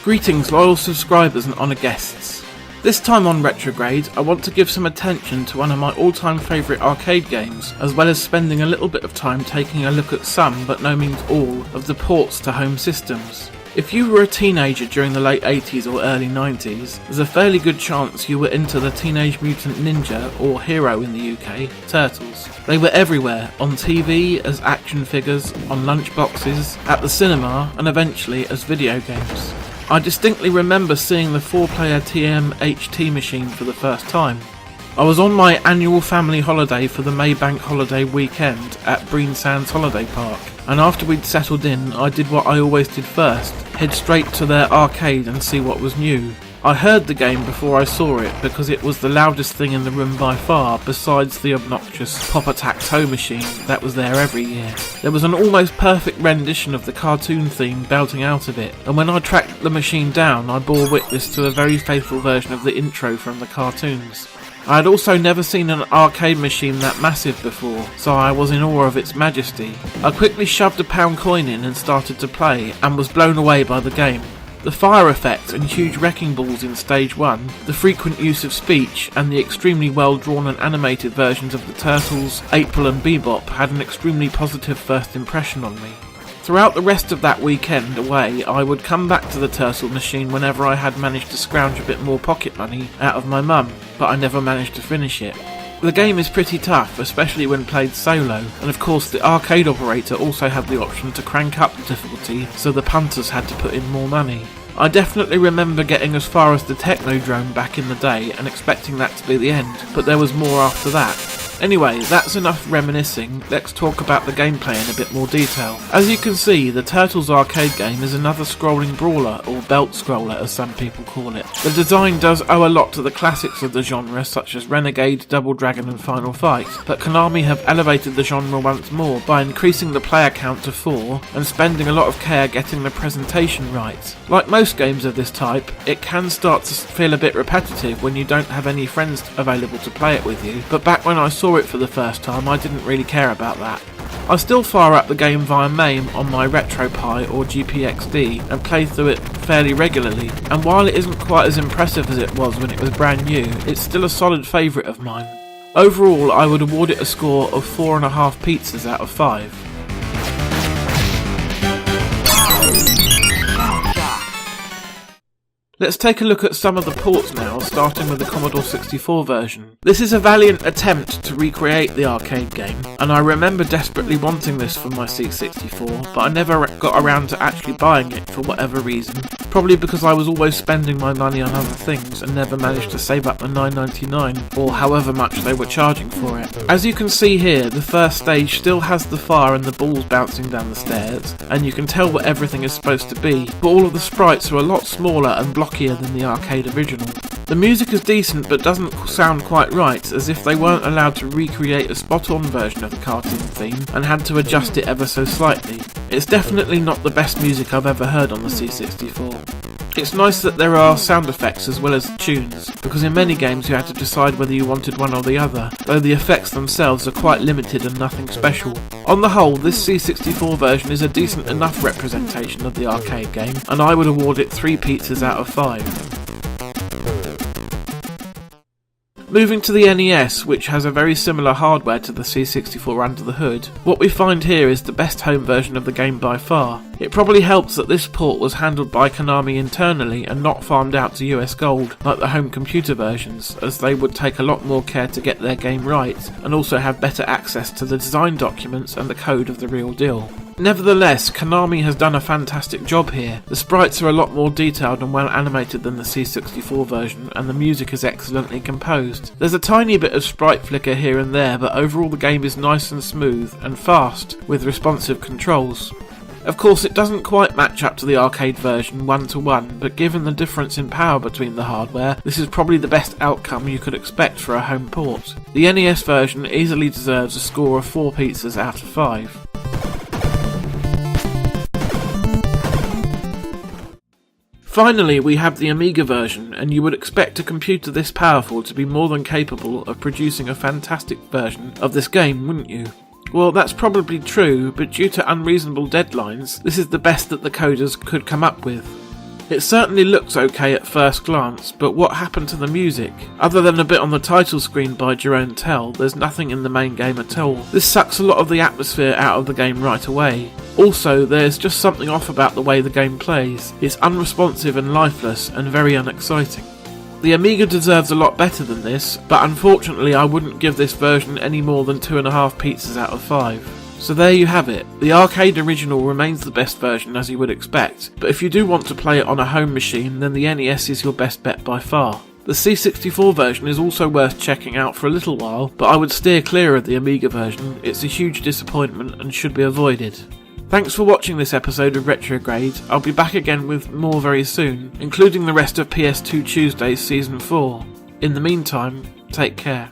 Greetings loyal subscribers and honoured guests. This time on Retrograde, I want to give some attention to one of my all-time favourite arcade games, as well as spending a little bit of time taking a look at some, but no means all, of the ports to home systems. If you were a teenager during the late 80s or early 90s, there's a fairly good chance you were into the Teenage Mutant Ninja, or Hero in the UK, Turtles. They were everywhere, on TV, as action figures, on lunchboxes, at the cinema, and eventually as video games. I distinctly remember seeing the 4-player TMHT machine for the first time. I was on my annual family holiday for the Maybank holiday weekend at Breen Sands Holiday Park, and after we'd settled in, I did what I always did first, head straight to their arcade and see what was new. I heard the game before I saw it because it was the loudest thing in the room by far, besides the obnoxious Pop-A-Tac-Toe machine that was there every year. There was an almost perfect rendition of the cartoon theme belting out of it, and when I tracked the machine down I bore witness to a very faithful version of the intro from the cartoons. I had also never seen an arcade machine that massive before, so I was in awe of its majesty. I quickly shoved a pound coin in and started to play, and was blown away by the game. The fire effects and huge wrecking balls in Stage 1, the frequent use of speech, and the extremely well drawn and animated versions of the Turtles, April and Bebop had an extremely positive first impression on me. Throughout the rest of that weekend away, I would come back to the Turtle machine whenever I had managed to scrounge a bit more pocket money out of my mum, but I never managed to finish it. The game is pretty tough, especially when played solo, and of course the arcade operator also had the option to crank up the difficulty, so the punters had to put in more money. I definitely remember getting as far as the Technodrome back in the day and expecting that to be the end, but there was more after that. Anyway, that's enough reminiscing, let's talk about the gameplay in a bit more detail. As you can see, the Turtles arcade game is another scrolling brawler, or belt scroller as some people call it. The design does owe a lot to the classics of the genre such as Renegade, Double Dragon and Final Fight, but Konami have elevated the genre once more by increasing the player count to 4 and spending a lot of care getting the presentation right. Like most games of this type, it can start to feel a bit repetitive when you don't have any friends available to play it with you, but back when I saw it for the first time I didn't really care about that. I still fire up the game via MAME on my RetroPie or GPXD and play through it fairly regularly, and while it isn't quite as impressive as it was when it was brand new, it's still a solid favourite of mine. Overall I would award it a score of 4.5 pizzas out of 5. Let's take a look at some of the ports now, starting with the Commodore 64 version. This is a valiant attempt to recreate the arcade game, and I remember desperately wanting this for my C64, but I never got around to actually buying it for whatever reason, probably because I was always spending my money on other things and never managed to save up the $9.99, or however much they were charging for it. As you can see here, the first stage still has the fire and the balls bouncing down the stairs, and you can tell what everything is supposed to be, but all of the sprites are a lot smaller and blockier than the arcade original. The music is decent but doesn't sound quite right, as if they weren't allowed to recreate a spot-on version of the cartoon theme and had to adjust it ever so slightly. It's definitely not the best music I've ever heard on the C64. It's nice that there are sound effects as well as tunes, because in many games you had to decide whether you wanted one or the other, though the effects themselves are quite limited and nothing special. On the whole, this C64 version is a decent enough representation of the arcade game, and I would award it 3 pizzas out of 5. Moving to the NES, which has a very similar hardware to the C64 under the hood, what we find here is the best home version of the game by far. It probably helps that this port was handled by Konami internally and not farmed out to US Gold like the home computer versions, as they would take a lot more care to get their game right and also have better access to the design documents and the code of the real deal. Nevertheless, Konami has done a fantastic job here. The sprites are a lot more detailed and well animated than the C64 version, and the music is excellently composed. There's a tiny bit of sprite flicker here and there, but overall the game is nice and smooth and fast, with responsive controls. Of course, it doesn't quite match up to the arcade version 1-to-1, but given the difference in power between the hardware, this is probably the best outcome you could expect for a home port. The NES version easily deserves a score of 4 pizzas out of 5. Finally, we have the Amiga version, and you would expect a computer this powerful to be more than capable of producing a fantastic version of this game, wouldn't you? Well, that's probably true, but due to unreasonable deadlines, this is the best that the coders could come up with. It certainly looks okay at first glance, but what happened to the music? Other than a bit on the title screen by Jerome Tell, there's nothing in the main game at all. This sucks a lot of the atmosphere out of the game right away. Also, there's just something off about the way the game plays. It's unresponsive and lifeless, and very unexciting. The Amiga deserves a lot better than this, but unfortunately I wouldn't give this version any more than 2.5 pizzas out of 5. So there you have it. The arcade original remains the best version as you would expect, but if you do want to play it on a home machine, then the NES is your best bet by far. The C64 version is also worth checking out for a little while, but I would steer clear of the Amiga version. It's a huge disappointment and should be avoided. Thanks for watching this episode of Retrograde. I'll be back again with more very soon, including the rest of PS2 Tuesdays Season 4. In the meantime, take care.